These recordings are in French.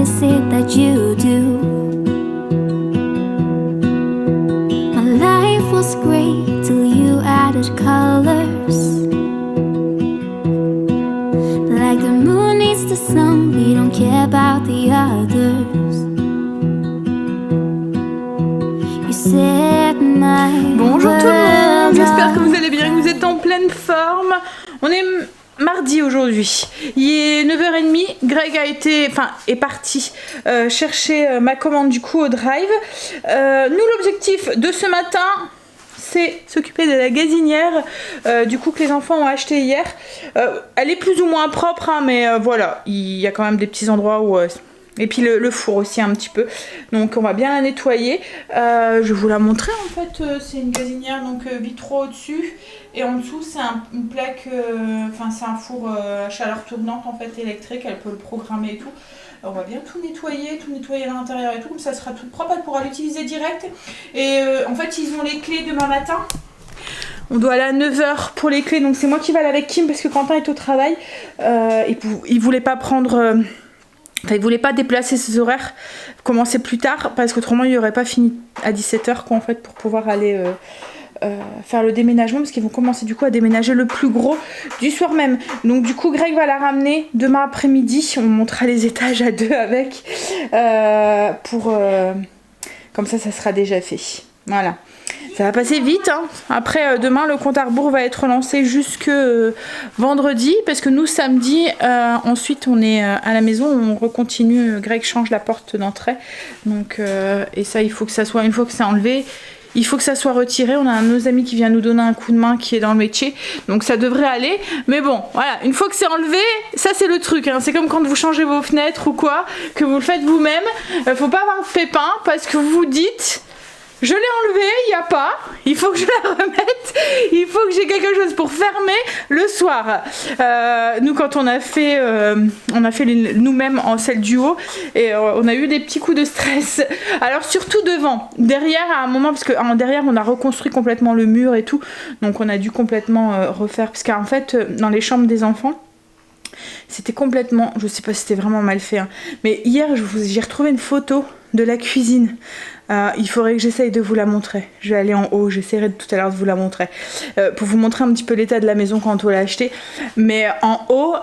is it that you do? My life was great till you added colors. Like the moon needs the sun, we don't care about the others. You set my Bonjour tout le monde, world j'espère que vous on allez bien, que vous êtes en pleine forme. On est mardi aujourd'hui, il est 9h30, Greg est parti chercher ma commande du coup au drive. Nous l'objectif de ce matin, c'est s'occuper de la gazinière du coup que les enfants ont acheté hier. Elle est plus ou moins propre hein, mais voilà, il y a quand même des petits endroits où... et puis le four aussi un petit peu, donc on va bien la nettoyer. Je vais vous la montrer en fait. C'est une gazinière donc vitraux au-dessus et en dessous c'est une plaque, c'est un four à chaleur tournante en fait électrique, elle peut le programmer et tout. On va bien tout nettoyer à l'intérieur et tout, comme ça sera tout propre, elle pourra l'utiliser direct. Et en fait ils ont les clés demain matin. On doit aller à 9h pour les clés, donc c'est moi qui vais aller avec Kim parce que Quentin est au travail. Il voulait pas prendre... il voulait pas déplacer ses horaires, commencer plus tard, parce qu'autrement il n'aurait pas fini à 17h quoi en fait pour pouvoir aller faire le déménagement, parce qu'ils vont commencer du coup à déménager le plus gros du soir même. Donc du coup Greg va la ramener demain après-midi, on montera les étages à deux avec, comme ça sera déjà fait. Voilà. Ça va passer vite, hein. Après demain le compte à rebours va être lancé jusque vendredi, parce que nous samedi ensuite on est à la maison, on recontinue, Greg change la porte d'entrée, donc et ça il faut que ça soit, une fois que c'est enlevé, il faut que ça soit retiré. On a un de nos amis qui vient nous donner un coup de main qui est dans le métier, donc ça devrait aller, mais bon voilà, une fois que c'est enlevé, ça c'est le truc hein. C'est comme quand vous changez vos fenêtres ou quoi, que vous le faites vous-même, faut pas avoir de pépin parce que vous vous dites: je l'ai enlevé, il n'y a pas, il faut que je la remette, il faut que j'ai quelque chose pour fermer le soir. Nous quand on a fait nous-mêmes en celle du haut, et on a eu des petits coups de stress. Alors surtout devant, derrière à un moment, parce que derrière on a reconstruit complètement le mur et tout, donc on a dû complètement refaire, parce qu'en fait dans les chambres des enfants, c'était complètement, je sais pas si c'était vraiment mal fait hein, mais hier j'ai retrouvé une photo de la cuisine. Il faudrait que j'essaye de vous la montrer. Je vais aller en haut, j'essaierai tout à l'heure de vous la montrer, pour vous montrer un petit peu l'état de la maison quand on l'a acheté. Mais en haut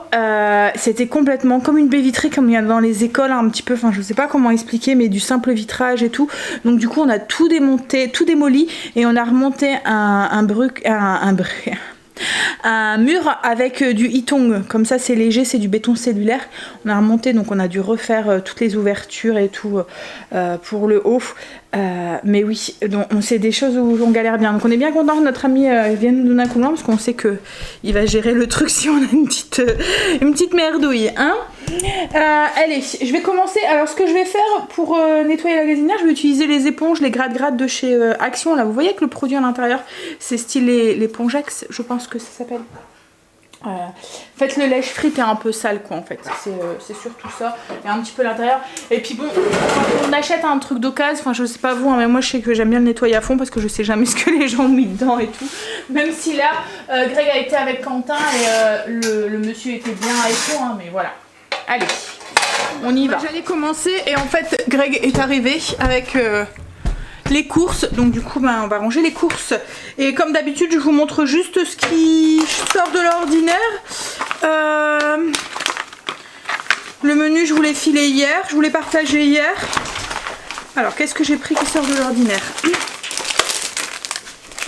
c'était complètement comme une baie vitrée, comme il y a dans les écoles un petit peu, enfin je sais pas comment expliquer, mais du simple vitrage et tout. Donc du coup on a tout démonté, tout démoli, et on a remonté un mur avec du hitong, comme ça c'est léger, c'est du béton cellulaire. On a remonté, donc on a dû refaire toutes les ouvertures et tout pour le haut. Mais oui, donc c'est des choses où on galère bien. Donc on est bien content que notre ami vienne nous donner un coup de main, parce qu'on sait que il va gérer le truc si on a une petite merdouille, hein. Allez, je vais commencer. Alors ce que je vais faire pour nettoyer la gazinière, je vais utiliser les éponges, les gratte-gratte de chez Action. Là, vous voyez que le produit à l'intérieur, c'est style l'épongex, je pense que ça s'appelle. En fait le lèche-frite est un peu sale quoi en fait, c'est surtout ça, et un petit peu l'intérieur. Et puis bon, quand on achète un truc d'occasion, enfin je sais pas vous hein, mais moi je sais que j'aime bien le nettoyer à fond, parce que je sais jamais ce que les gens ont mis dedans et tout. Même si là Greg a été avec Quentin et le monsieur était bien et tout hein, mais voilà. Allez, on y va. J'allais commencer et en fait Greg est arrivé avec les courses, donc du coup on va ranger les courses, et comme d'habitude je vous montre juste ce qui sort de l'ordinaire. Le menu je vous l'ai filé hier, je vous l'ai partagé hier. Alors qu'est-ce que j'ai pris qui sort de l'ordinaire?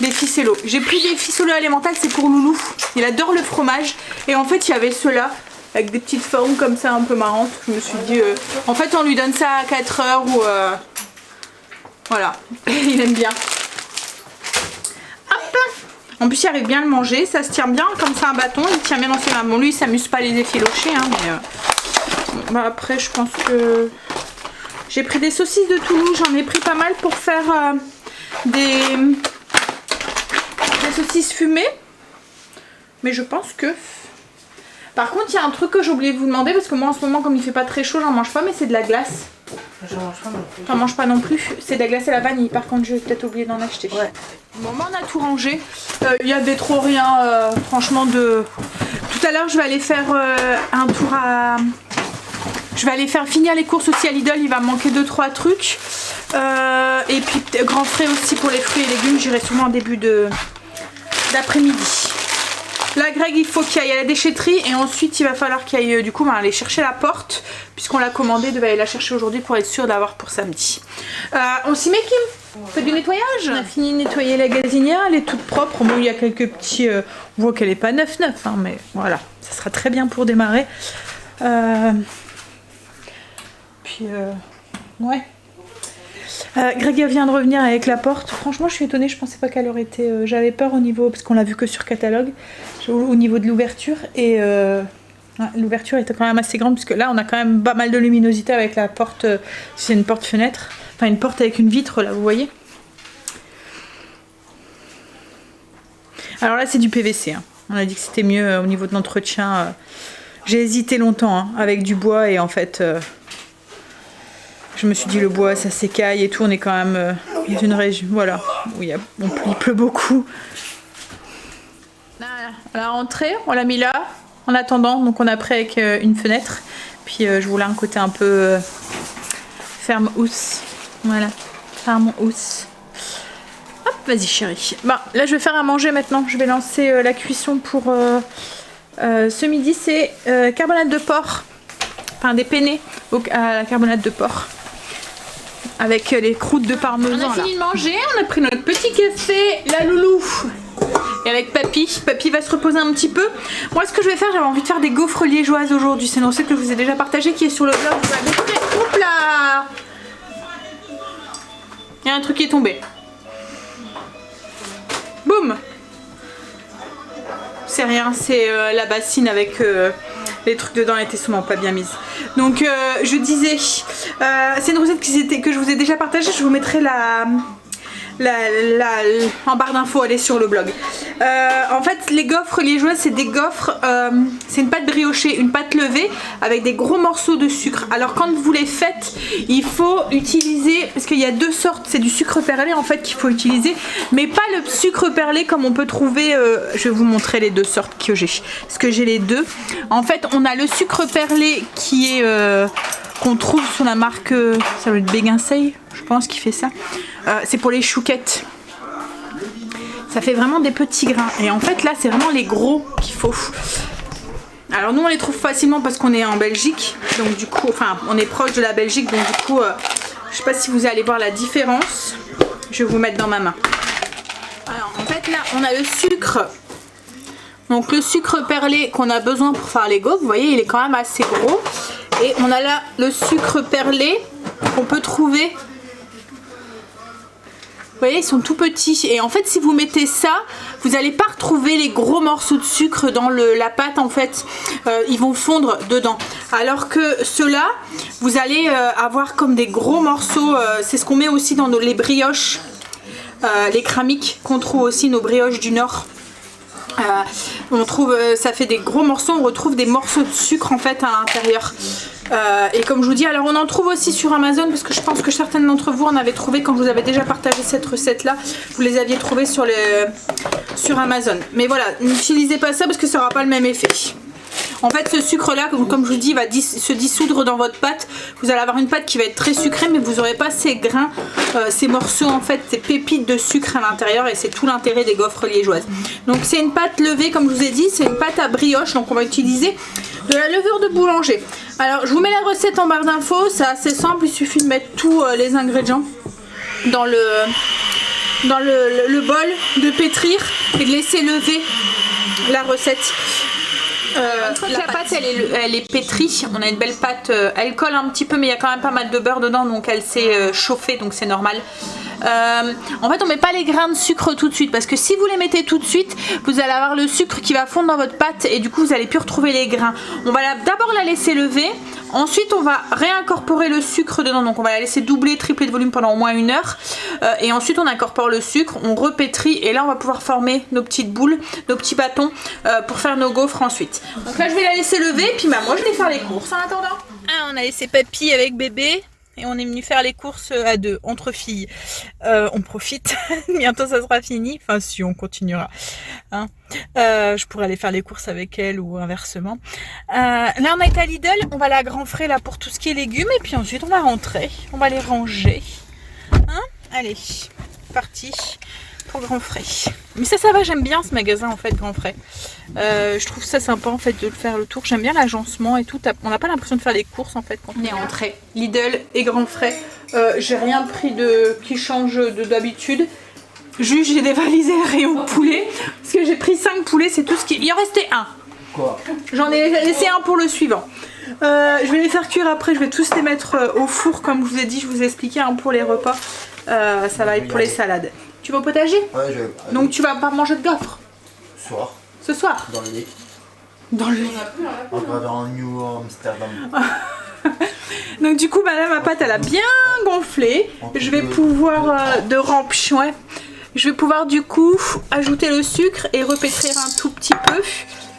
Des ficellos, j'ai pris des ficellos alimentaires, c'est pour Loulou, il adore le fromage, et en fait il y avait ceux-là avec des petites formes comme ça un peu marrantes. Je me suis dit en fait on lui donne ça à 4h ou voilà, il aime bien. Hop. En plus il arrive bien à le manger, ça se tient bien comme ça un bâton, il tient bien dans ses mains. Bon lui il s'amuse pas à les effilocher hein, mais bon, bah, après je pense que j'ai pris des saucisses de Toulouse, j'en ai pris pas mal pour faire des saucisses fumées, mais je pense que... Par contre il y a un truc que j'ai oublié de vous demander, parce que moi en ce moment comme il fait pas très chaud j'en mange pas, mais c'est de la glace. J'en mange pas non plus. T'en manges pas non plus. C'est de la glace à la vanille. Par contre, j'ai peut-être oublié d'en acheter. Ouais. Bon, bah, on a tout rangé. Il y avait trop rien, franchement, de... Tout à l'heure, je vais aller faire un tour Je vais aller faire finir les courses aussi à Lidl, il va me manquer 2-3 trucs. Et puis grand frais aussi pour les fruits et légumes, j'irai sûrement en début d'après-midi. Là Greg il faut qu'il aille à la déchetterie et ensuite il va falloir qu'il aille du coup aller chercher la porte puisqu'on l'a commandé, devait aller la chercher aujourd'hui pour être sûr d'avoir pour samedi. On s'y met Kim? On fait du nettoyage? On a fini de nettoyer la gazinière, elle est toute propre. Bon il y a quelques petits... on voit qu'elle est pas neuf hein, mais voilà, ça sera très bien pour démarrer. Puis ouais. Greg vient de revenir avec la porte. Franchement, je suis étonnée. Je pensais pas qu'elle aurait été. J'avais peur au niveau parce qu'on l'a vu que sur catalogue, au niveau de l'ouverture et ouais, l'ouverture était quand même assez grande puisque là, on a quand même pas mal de luminosité avec la porte. C'est une porte-fenêtre, enfin une porte avec une vitre là, vous voyez. Alors là, c'est du PVC. Hein. On a dit que c'était mieux au niveau de l'entretien. J'ai hésité longtemps hein, avec du bois et en fait. Je me suis dit le bois ça s'écaille et tout, on est quand même dans une région voilà, où il pleut beaucoup. À la rentrée, on l'a mis là en attendant, donc on a pris avec une fenêtre. Puis je voulais un côté un peu ferme housse. Voilà, ferme housse. Hop, vas-y chérie. Bon, là je vais faire à manger maintenant, je vais lancer la cuisson pour ce midi, c'est carbonate de porc. Enfin des penne à la carbonate de porc. Avec les croûtes de parmesan. On a fini de manger, on a pris notre petit café, la loulou. Et avec papy, papy va se reposer un petit peu. Moi ce que je vais faire, j'avais envie de faire des gaufres liégeoises aujourd'hui. C'est une recette que je vous ai déjà partagée qui est sur le blog. Hop là! Il y a un truc qui est tombé. Boum! C'est rien, c'est la bassine avec... les trucs dedans étaient sûrement pas bien mises. Donc je disais, c'est une recette que je vous ai déjà partagée. Je vous mettrai en barre d'infos, allez sur le blog. En fait les gaufres liégeoises c'est des gaufres, c'est une pâte briochée, une pâte levée avec des gros morceaux de sucre. Alors quand vous les faites il faut utiliser, parce qu'il y a deux sortes, c'est du sucre perlé en fait qu'il faut utiliser, mais pas le sucre perlé comme on peut trouver, je vais vous montrer les deux sortes que j'ai, parce que j'ai les deux. En fait on a le sucre perlé qui est qu'on trouve sur la marque, ça doit être Béguinseil, je pense qu'il fait ça. C'est pour les chouquettes. Ça fait vraiment des petits grains. Et en fait là c'est vraiment les gros qu'il faut. Alors nous on les trouve facilement parce qu'on est en Belgique. Donc du coup, enfin on est proche de la Belgique. Donc du coup, je sais pas si vous allez voir la différence. Je vais vous mettre dans ma main. Alors en fait là on a le sucre. Donc le sucre perlé qu'on a besoin pour faire les gaufres. Vous voyez il est quand même assez gros. Et on a là le sucre perlé qu'on peut trouver. Vous voyez, ils sont tout petits. Et en fait, si vous mettez ça, vous n'allez pas retrouver les gros morceaux de sucre dans la pâte. En fait, ils vont fondre dedans. Alors que ceux-là, vous allez avoir comme des gros morceaux. C'est ce qu'on met aussi dans les brioches, les cramiques qu'on trouve aussi, nos brioches du Nord. On trouve, ça fait des gros morceaux, on retrouve des morceaux de sucre en fait à l'intérieur. Et comme je vous dis, alors on en trouve aussi sur Amazon parce que je pense que certaines d'entre vous en avaient trouvé quand je vous avais déjà partagé cette recette là. Vous les aviez trouvées sur Amazon. Mais voilà, n'utilisez pas ça parce que ça n'aura pas le même effet. En fait ce sucre là, comme je vous dis, va se dissoudre dans votre pâte. Vous allez avoir une pâte qui va être très sucrée mais vous n'aurez pas ces grains, ces morceaux en fait, ces pépites de sucre à l'intérieur. Et c'est tout l'intérêt des gaufres liégeoises. Donc c'est une pâte levée comme je vous ai dit, c'est une pâte à brioche. Donc on va utiliser de la levure de boulanger. Alors je vous mets la recette en barre d'infos, c'est assez simple. Il suffit de mettre tous les ingrédients dans le bol, de pétrir et de laisser lever la recette. Une fois que la pâte elle est pétrie, on a une belle pâte, elle colle un petit peu mais il y a quand même pas mal de beurre dedans donc elle s'est chauffée donc c'est normal. En fait on met pas les grains de sucre tout de suite parce que si vous les mettez tout de suite vous allez avoir le sucre qui va fondre dans votre pâte et du coup vous allez plus retrouver les grains. On va d'abord la laisser lever, ensuite on va réincorporer le sucre dedans, donc on va la laisser doubler, tripler de volume pendant au moins 1 heure et ensuite on incorpore le sucre, on repétrit et là on va pouvoir former nos petites boules, nos petits bâtons pour faire nos gaufres ensuite. Donc là je vais la laisser lever puis bah, moi je vais faire les courses en attendant. Ah, on a laissé papy avec bébé. et on est venu faire les courses à deux, entre filles. On profite, bientôt ça sera fini, enfin si on continuera. Hein. Je pourrais aller faire les courses avec elle ou inversement. Là on a été à Lidl, on va aller à Grand Frais là pour tout ce qui est légumes et puis ensuite on va rentrer, on va les ranger. Hein, allez, parti pour Grand Frais. Mais ça va, j'aime bien ce magasin en fait, Grand Frais. Je trouve ça sympa en fait de faire le tour. J'aime bien l'agencement et tout. On n'a pas l'impression de faire les courses en fait quand on est entré. Lidl et Grand Frais. J'ai rien pris qui change d'habitude. Juste j'ai dévalisé le rayon poulet parce que j'ai pris 5 poulets, c'est tout ce qui. Il en restait un. Quoi? J'en ai laissé un pour le suivant. Je vais les faire cuire après, je vais tous les mettre au four comme je vous ai dit, je vous ai expliqué hein, pour les repas. Ça va être pour les salades. Tu vas au potager? Ouais, je vais. Donc tu vas pas manger de gaufres Ce soir. ce soir? Dans le lit. Dans le lit. On va dans New Amsterdam. Donc du coup bah là ma pâte elle a bien gonflé. Je vais pouvoir je vais pouvoir du coup ajouter le sucre et repétrir un tout petit peu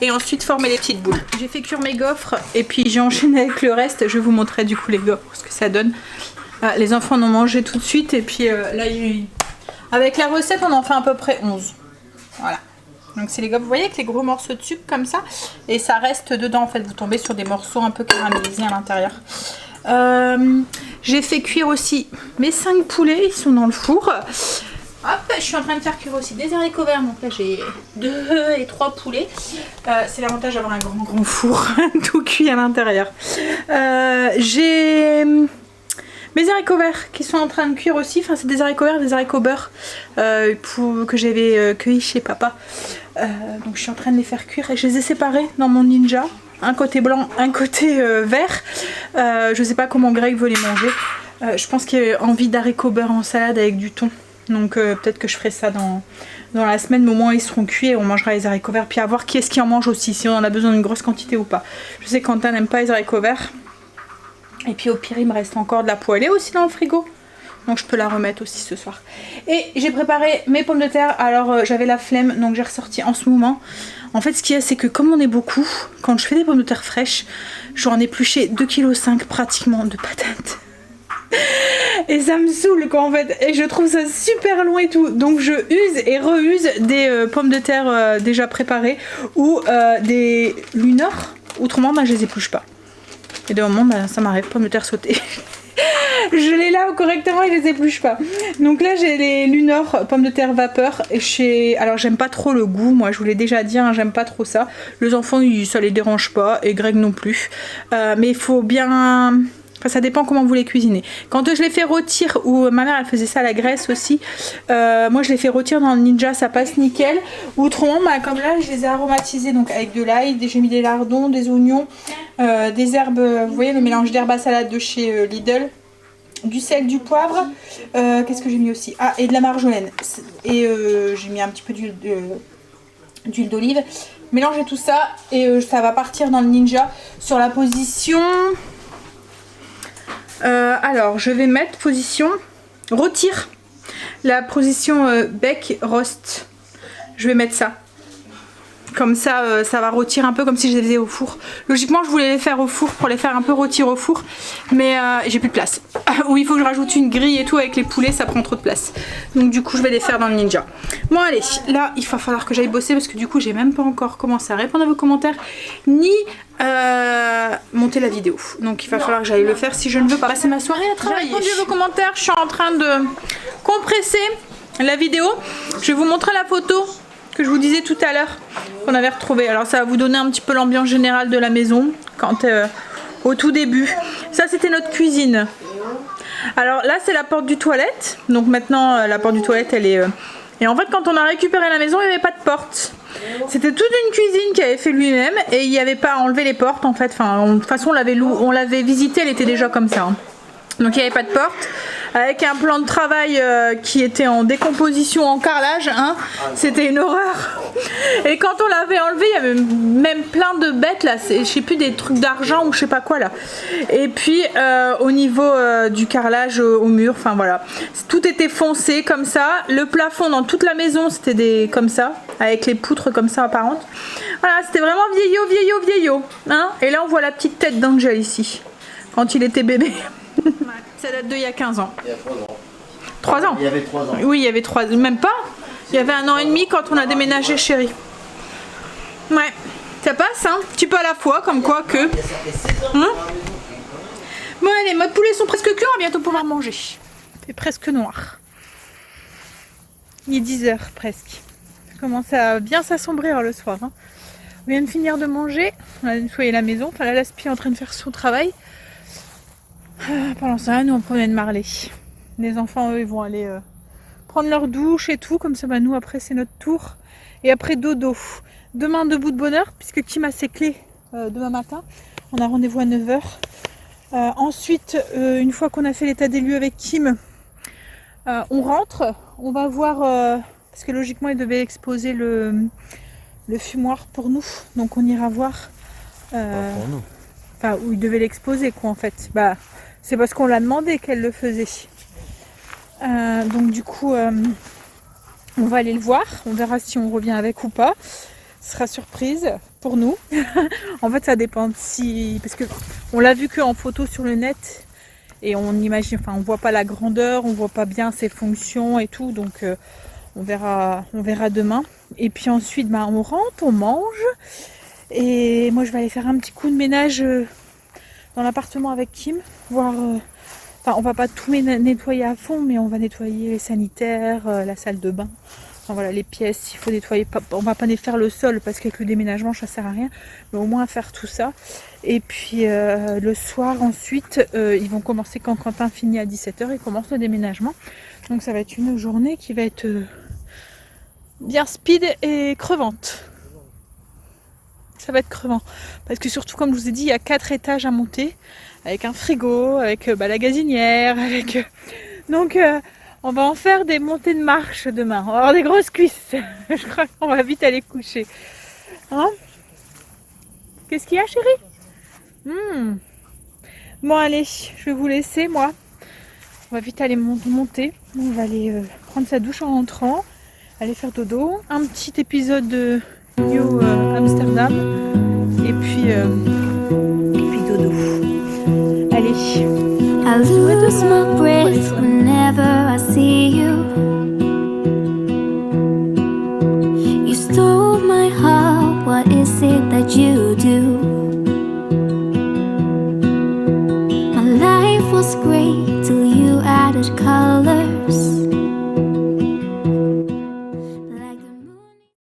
et ensuite former les petites boules. J'ai fait cuire mes gaufres et puis j'ai enchaîné avec le reste. Je vais vous montrer du coup les gaufres, ce que ça donne. Les enfants en ont mangé tout de suite et puis là avec la recette on en fait à peu près 11. Voilà. Donc c'est les gaufres, vous voyez avec les gros morceaux de sucre comme ça et ça reste dedans en fait, vous tombez sur des morceaux un peu caramélisés à l'intérieur. J'ai fait cuire aussi mes 5 poulets, ils sont dans le four. Hop, je suis en train de faire cuire aussi des haricots verts, donc là j'ai 2 et 3 poulets. C'est l'avantage d'avoir un grand four, tout cuit à l'intérieur. J'ai mes haricots verts qui sont en train de cuire aussi, enfin c'est des haricots verts, des haricots beurre que j'avais cueillis chez papa. Donc je suis en train de les faire cuire et je les ai séparés dans mon Ninja. Un côté blanc, un côté vert. Je sais pas comment Greg veut les manger. Je pense qu'il a envie d'haricots beurre en salade avec du thon. Donc peut-être que je ferai ça dans la semaine. Mais au moins ils seront cuits et on mangera les haricots verts. Puis à voir qui est-ce qui en mange aussi, si on en a besoin d'une grosse quantité ou pas. Je sais que Quentin n'aime pas les haricots verts. Et puis au pire il me reste encore de la poêlée aussi dans le frigo. Donc je peux la remettre aussi ce soir. Et j'ai préparé mes pommes de terre. Alors j'avais la flemme donc j'ai ressorti en ce moment. En fait ce qu'il y a c'est que comme on est beaucoup, quand je fais des pommes de terre fraîches, j'en ai épluché 2,5 kg pratiquement de patates. Et ça me saoule quoi en fait. Et je trouve ça super long et tout. Donc je use et reuse des pommes de terre déjà préparées. Ou des luneurs. Autrement je les épluche pas. Et de moment ça m'arrive, pommes de terre sautées. Je les lave correctement et je les épluche pas. Donc là j'ai les Lunor pommes de terre vapeur. Alors j'aime pas trop le goût, moi je vous l'ai déjà dit, hein, j'aime pas trop ça. Les enfants ça les dérange pas et Greg non plus. Mais il faut bien... Enfin, ça dépend comment vous les cuisinez. Quand je les fais rôtir, ou ma mère elle faisait ça à la graisse aussi, moi je les fais rôtir dans le Ninja, ça passe nickel. Autrement, comme là je les ai aromatisés donc avec de l'ail, j'ai mis des lardons, des oignons, des herbes, vous voyez le mélange d'herbes à salade de chez Lidl, du sel, du poivre, qu'est-ce que j'ai mis aussi? Ah, et de la marjolaine. Et j'ai mis un petit peu d'huile d'olive. Mélangez tout ça et ça va partir dans le Ninja sur la position... alors je vais mettre position rôtir, la position bec roast, je vais mettre ça comme ça, ça va rôtir un peu comme si je les faisais au four. Logiquement je voulais les faire au four pour les faire un peu rôtir au four, mais j'ai plus de place. Ou il faut que je rajoute une grille et tout avec les poulets, ça prend trop de place. Donc du coup je vais les faire dans le Ninja. Bon allez, là il va falloir que j'aille bosser parce que du coup j'ai même pas encore commencé à répondre à vos commentaires ni monter la vidéo. Donc il va falloir que j'aille le faire si je ne veux pas passer ma soirée à travailler. J'ai répondu à vos commentaires, je suis en train de compresser la vidéo. Je vais vous montrer la photo que je vous disais tout à l'heure qu'on avait retrouvée. Alors ça va vous donner un petit peu l'ambiance générale de la maison quand au tout début. Ça c'était notre cuisine. Alors là c'est la porte du toilette. Donc maintenant la porte du toilette elle est... Et en fait quand on a récupéré la maison il n'y avait pas de porte. C'était toute une cuisine qui avait fait lui-même et il n'y avait pas à enlever les portes en fait. Enfin, de toute façon on l'avait visitée, elle était déjà comme ça. Hein. Donc il n'y avait pas de porte. Avec un plan de travail qui était en décomposition, en carrelage, hein. C'était une horreur. Et quand on l'avait enlevé, il y avait même plein de bêtes là, je sais plus, des trucs d'argent ou je sais pas quoi là. Et puis au niveau du carrelage au mur, enfin voilà, tout était foncé comme ça. Le plafond dans toute la maison c'était comme ça, avec les poutres comme ça apparentes. Voilà, c'était vraiment vieillot, hein. Et là on voit la petite tête d'Angel ici, quand il était bébé. ça date d'il y a 15 ans. Il y a 3 ans. 3 ans? Il y avait 3 ans. Oui, il y avait 3 ans. Même pas. Il y avait 1 an et demi quand on a déménagé, chérie. Ouais. Ça passe, hein? Petit peu à la fois, comme quoi que... Bon, allez, mes poulets sont presque cuits, on va bientôt pouvoir manger. C'est presque noir. Il est 10h presque. Ça commence à bien s'assombrir le soir. Hein. On vient de finir de manger. On a nettoyé la maison. Enfin, là, l'aspi est en train de faire son travail. Pendant ça, nous, on promène Marley. Les enfants, eux, ils vont aller prendre leur douche et tout. Comme ça, bah, nous, après, c'est notre tour. Et après, dodo. Demain, debout de bonne heure, puisque Kim a ses clés demain matin. On a rendez-vous à 9h. Ensuite, une fois qu'on a fait l'état des lieux avec Kim, on rentre. On va voir... parce que logiquement, il devait exposer le fumoir pour nous. Donc, on ira voir... Pour nous. Enfin, où il devait l'exposer, quoi, en fait. Bah, c'est parce qu'on l'a demandé qu'elle le faisait. Donc, du coup, on va aller le voir. On verra si on revient avec ou pas. Ce sera surprise pour nous. En fait, ça dépend si... Parce que on l'a vu qu'en photo sur le net. Et on imagine... Enfin, on voit pas la grandeur. On voit pas bien ses fonctions et tout. Donc, on verra demain. Et puis ensuite, bah, on rentre, on mange. Et moi, je vais aller faire un petit coup de ménage dans l'appartement avec Kim. Voir... Enfin, on va pas tout nettoyer à fond, mais on va nettoyer les sanitaires, la salle de bain. Enfin, voilà, les pièces, il faut nettoyer. On va pas faire le sol parce qu'avec le déménagement, ça sert à rien. Mais au moins faire tout ça. Et puis le soir, ensuite, ils vont commencer quand Quentin finit à 17h. Il commence le déménagement. Donc ça va être une journée qui va être bien speed et crevante. Ça va être crevant. Parce que surtout, comme je vous ai dit, il y a 4 étages à monter. Avec un frigo, avec la gazinière, avec... Donc, on va en faire des montées de marche demain. On va avoir des grosses cuisses. Je crois qu'on va vite aller coucher. Hein? Qu'est-ce qu'il y a, chérie? Bon, allez, je vais vous laisser, moi. On va vite aller monter. On va aller prendre sa douche en entrant. Aller faire dodo. Un petit épisode de New Amsterdam. Et puis dodo. Allez. I lose my breath whenever I see you. You stole my heart, what is it that you do? My life was great